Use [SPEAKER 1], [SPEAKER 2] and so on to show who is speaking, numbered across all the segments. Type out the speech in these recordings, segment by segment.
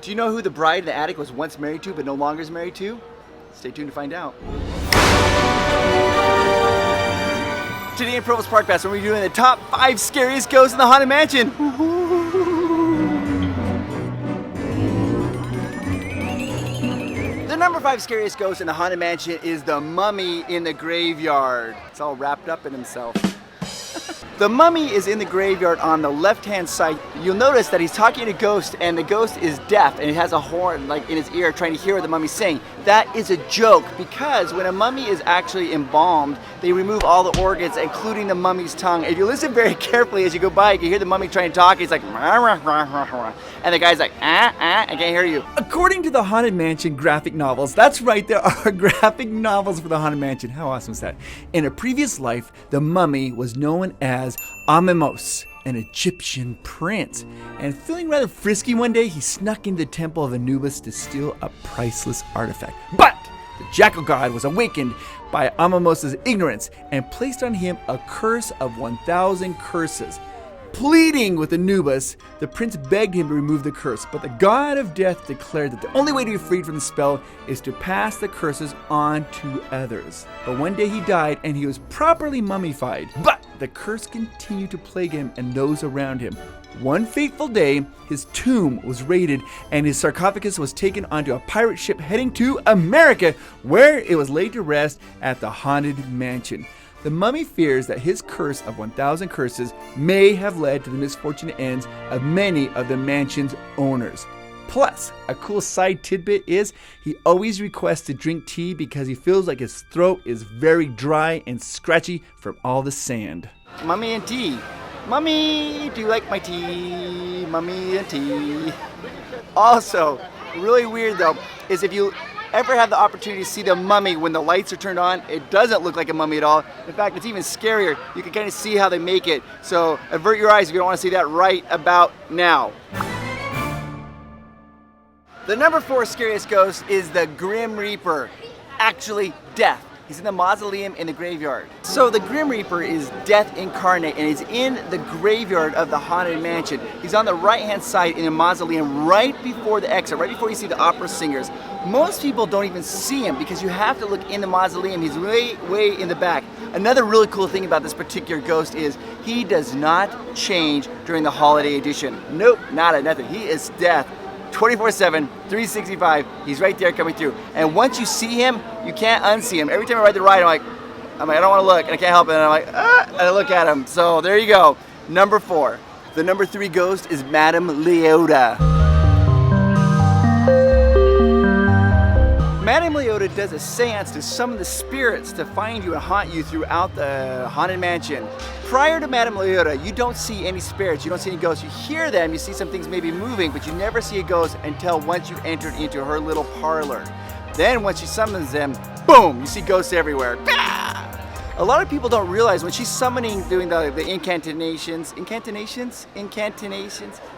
[SPEAKER 1] Do you know who the bride in the attic was once married to but no longer is married to? Stay tuned to find out. Today in Provost Park Pass, we're doing the top 5 scariest ghosts in the Haunted Mansion. The number 5 scariest ghost in the Haunted Mansion is the mummy in the graveyard. It's all wrapped up in himself. The mummy is in the graveyard on the left-hand side. You'll notice that he's talking to a ghost, and the ghost is deaf, and he has a horn like in his ear trying to hear what the mummy's saying. That is a joke, because when a mummy is actually embalmed, they remove all the organs, including the mummy's tongue. If you listen very carefully as you go by, you can hear the mummy trying to talk. He's like, rah, rah, rah, rah, rah. And the guy's like, I can't hear you. According to the Haunted Mansion graphic novels, that's right, there are graphic novels for the Haunted Mansion. How awesome is that? In a previous life, the mummy was known as Amemos, an Egyptian prince. And feeling rather frisky one day, he snuck into the temple of Anubis to steal a priceless artifact. But the jackal god was awakened by Amemos' ignorance and placed on him a curse of 1,000 curses. Pleading with Anubis, the prince begged him to remove the curse, but the god of death declared that the only way to be freed from the spell is to pass the curses on to others. But one day he died and he was properly mummified, but the curse continued to plague him and those around him. One fateful day, his tomb was raided and his sarcophagus was taken onto a pirate ship heading to America, where it was laid to rest at the Haunted Mansion. The mummy fears that his curse of 1,000 curses may have led to the misfortunate ends of many of the mansion's owners. Plus, a cool side tidbit is he always requests to drink tea because he feels like his throat is very dry and scratchy from all the sand. Mummy and tea. Mummy, do you like my tea? Mummy and tea. Also, really weird though, is if you ever have the opportunity to see the mummy when the lights are turned on, it doesn't look like a mummy at all. In fact, it's even scarier. You can kind of see how they make it. So avert your eyes if you don't want to see that right about now. The number 4 scariest ghost is the Grim Reaper, actually Death. He's in the mausoleum in the graveyard. So the Grim Reaper is Death incarnate and is in the graveyard of the Haunted Mansion. He's on the right-hand side in a mausoleum right before the exit, right before you see the opera singers. Most people don't even see him because you have to look in the mausoleum. He's way in the back. Another really cool thing about this particular ghost is he does not change during the holiday edition. Nope, nada, nothing. He is Death. 24/7, 365, he's right there coming through. And once you see him, you can't unsee him. Every time I ride the ride, I'm like, I don't want to look, and I can't help it, and I'm like, and I look at him. So there you go, number 4. The number 3 ghost is Madame Leota. Madame Leota does a seance to summon the spirits to find you and haunt you throughout the Haunted Mansion. Prior to Madame Leota, you don't see any spirits, you don't see any ghosts. You hear them, you see some things maybe moving, but you never see a ghost until once you've entered into her little parlor. Then once she summons them, boom, you see ghosts everywhere. A lot of people don't realize when she's summoning, doing the incantations.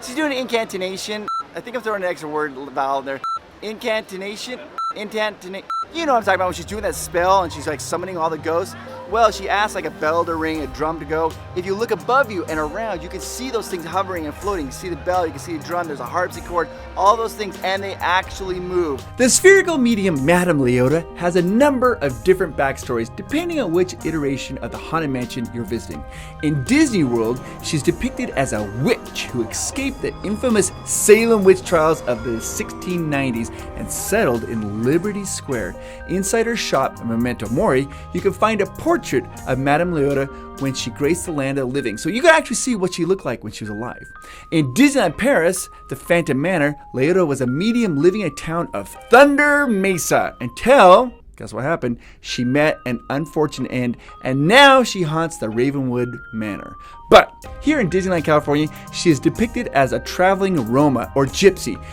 [SPEAKER 1] She's doing an incantation. I think I'm throwing an extra word vowel there. Incantation. You know what I'm talking about when she's doing that spell and she's like summoning all the ghosts. Well, she asks like a bell to ring, a drum to go. If you look above you and around, you can see those things hovering and floating. You see the bell, you can see the drum, there's a harpsichord, all those things, and they actually move. The spherical medium Madame Leota has a number of different backstories depending on which iteration of the Haunted Mansion you're visiting. In Disney World, she's depicted as a witch who escaped the infamous Salem witch trials of the 1690s and settled in Liberty Square. Inside her shop, Memento Mori, you can find a portrait of Madame Leota when she graced the land of the living. So you can actually see what she looked like when she was alive. In Disneyland Paris, the Phantom Manor, Leota was a medium living in a town of Thunder Mesa until, guess what happened? She met an unfortunate end, and now she haunts the Ravenwood Manor. But here in Disneyland, California, she is depicted as a traveling Roma or gypsy.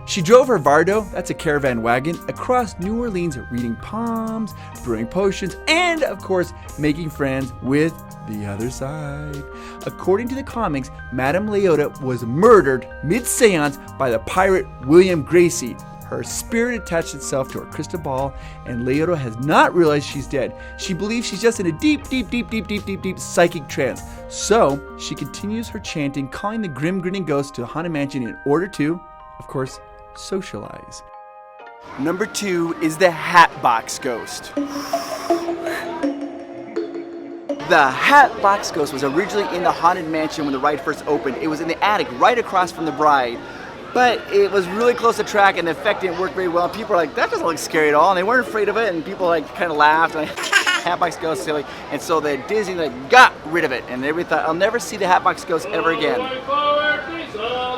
[SPEAKER 1] She drove her Vardo, that's a caravan wagon, across New Orleans reading palms, brewing potions, and of course, making friends with the other side. According to the comics, Madame Leota was murdered mid-seance by the pirate William Gracie. Her spirit attached itself to her crystal ball, and Leota has not realized she's dead. She believes she's just in a deep psychic trance. So, she continues her chanting, calling the grim grinning ghost to the Haunted Mansion in order to, of course,
[SPEAKER 2] socialize.
[SPEAKER 1] Number 2 is the Hatbox Ghost. The Hatbox Ghost was originally in the Haunted Mansion when the ride first opened. It was in the attic right across from the bride. But it was really close to track and the effect didn't work very well. People were like, that doesn't look scary at all. And they weren't afraid of it. And people like kind of laughed. And Hatbox Ghost silly. And so the Disney got rid of it. And everybody thought, I'll never see the Hatbox Ghost ever again.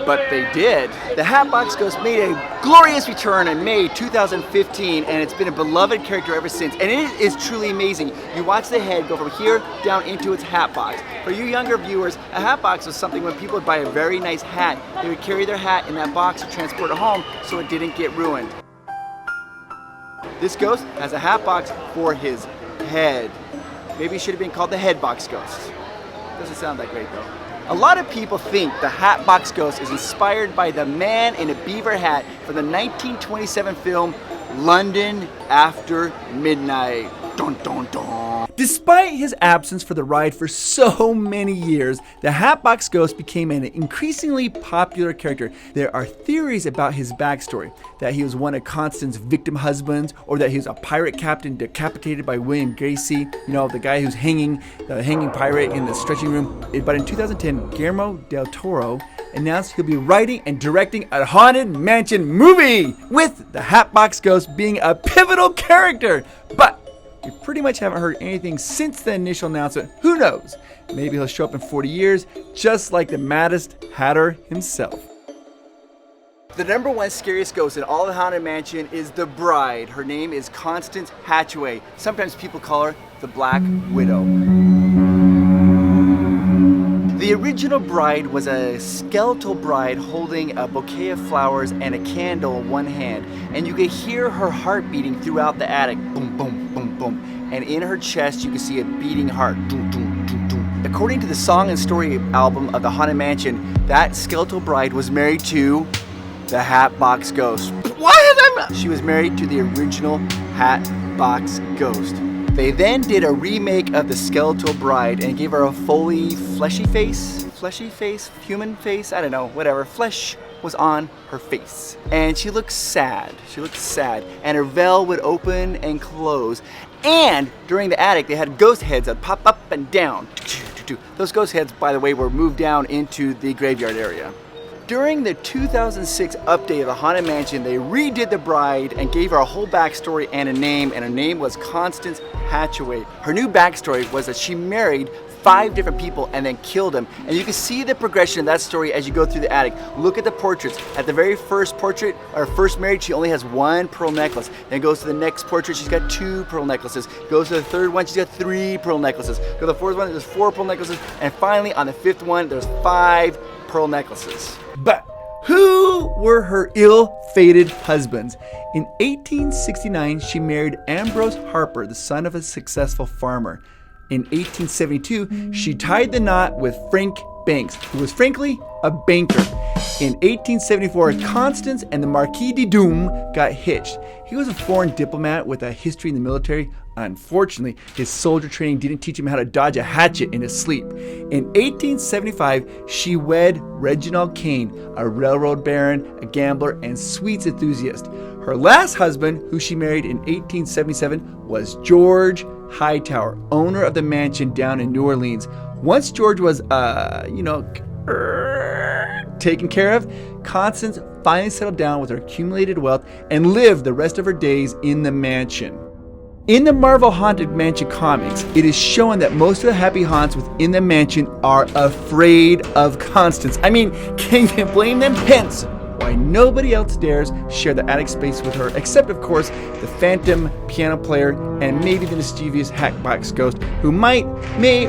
[SPEAKER 1] But they did. The Hatbox Ghost made a glorious return in May 2015, and it's been a beloved character ever since. And it is truly amazing. You watch the head go from here down into its hat box. For you younger viewers, a hat box was something when people would buy a very nice hat, they would carry their hat in that box to transport it home so it didn't get ruined. This ghost has a hat box for his head. Maybe it should have been called the Headbox Ghost. Doesn't sound that great though. A lot of people think the Hatbox Ghost is inspired by the man in a beaver hat from the 1927 film London After Midnight. Dun, dun, dun.
[SPEAKER 2] Despite his absence for the ride for so many years, the Hatbox Ghost became an increasingly popular character. There are theories about his backstory, that he was one of Constance's victim husbands, or that he was a pirate captain decapitated by William Gacy, you know, the guy who's hanging, the hanging pirate in the stretching room. But in 2010, Guillermo del Toro announced he'll be writing and directing a Haunted Mansion movie, with the Hatbox Ghost being a pivotal character. But we pretty much haven't heard anything since the initial announcement. Who knows? Maybe he'll show up in 40 years, just like the maddest Hatter himself.
[SPEAKER 1] The number 1 scariest ghost in all of the Haunted Mansion is the bride. Her name is Constance Hatchaway. Sometimes people call her the Black Widow. The original bride was a skeletal bride holding a bouquet of flowers and a candle in one hand. And you could hear her heart beating throughout the attic. Boom, boom, boom, boom. And in her chest, you could see a beating heart. Doom, doom, doom, doom. According to the Song and Story album of the Haunted Mansion, that skeletal bride was married to the Hatbox Ghost. What? She was married to the original Hatbox Ghost. They then did a remake of the skeletal bride and gave her a fully fleshy face, human face, I don't know, whatever. Flesh was on her face. And she looked sad. And her veil would open and close. And during the attic, they had ghost heads that pop up and down. Those ghost heads, by the way, were moved down into the graveyard area. During the 2006 update of the Haunted Mansion, they redid the bride and gave her a whole backstory and her name was Constance Hatchaway. Her new backstory was that she married 5 different people and then killed them. And you can see the progression of that story as you go through the attic. Look at the portraits. At the very first portrait, or first married, she only has 1 pearl necklace. Then goes to the next portrait, she's got 2 pearl necklaces. Goes to the third one, she's got 3 pearl necklaces. Go to the fourth one, there's 4 pearl necklaces. And finally, on the 5th one, there's 5 pearl necklaces.
[SPEAKER 2] But who were her ill-fated husbands? In 1869, she married Ambrose Harper, the son of a successful farmer. In 1872, she tied the knot with Frank Banks, who was frankly a banker. In 1874, Constance and the Marquis de Doom got hitched. He was a foreign diplomat with a history in the military. Unfortunately, his soldier training didn't teach him how to dodge a hatchet in his sleep. In 1875, she wed Reginald Kane, a railroad baron, a gambler, and sweets enthusiast. Her last husband, who she married in 1877, was George Hightower, owner of the mansion down in New Orleans. Once George was, taken care of, Constance finally settled down with her accumulated wealth and lived the rest of her days in the mansion. In the Marvel Haunted Mansion comics, it is shown that most of the happy haunts within the mansion are afraid of Constance. I mean, can you blame them? Hence, why nobody else dares share the attic space with her, except of course the phantom piano player and maybe the mischievous Hatbox Ghost, who may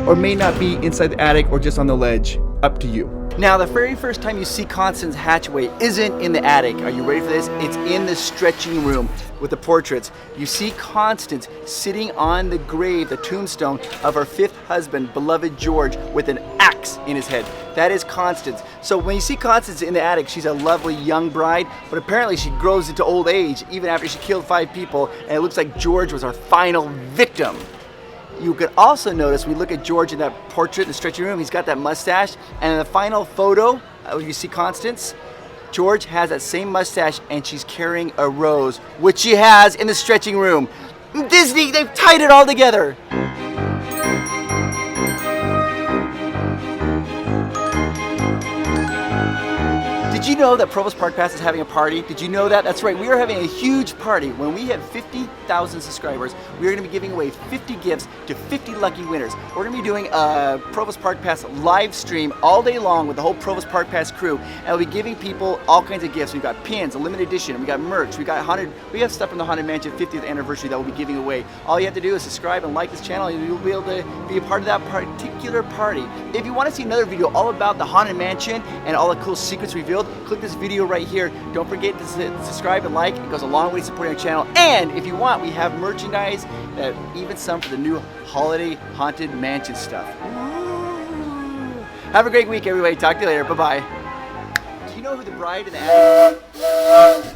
[SPEAKER 2] or may not be inside the attic or just on the ledge. Up to you.
[SPEAKER 1] Now, the very first time you see Constance Hatchaway isn't in the attic. Are you ready for this? It's in the stretching room with the portraits. You see Constance sitting on the grave, the tombstone of her 5th husband, beloved George, with an axe in his head. That is Constance. So when you see Constance in the attic, she's a lovely young bride, but apparently she grows into old age even after she killed 5 people, and it looks like George was her final victim. You could also notice, we look at George in that portrait in the stretching room, he's got that mustache, and in the final photo, you see Constance, George has that same mustache and she's carrying a rose, which she has in the stretching room. Disney, they've tied it all together. Did you know that Provost Park Pass is having a party? Did you know that? That's right, we are having a huge party. When we have 50,000 subscribers, we are going to be giving away 50 gifts to 50 lucky winners. We're going to be doing a Provost Park Pass live stream all day long with the whole Provost Park Pass crew, and we'll be giving people all kinds of gifts. We've got pins, a limited edition, we got merch, we have stuff from the Haunted Mansion 50th anniversary that we'll be giving away. All you have to do is subscribe and like this channel, and you'll be able to be a part of that particular party. If you want to see another video all about the Haunted Mansion and all the cool secrets revealed, click this video right here. Don't forget to subscribe and like. It goes a long way to supporting our channel. And if you want, we have merchandise, even some for the new holiday Haunted Mansion stuff. Ooh. Have a great week, everybody. Talk to you later. Bye-bye. Do you know who the bride and the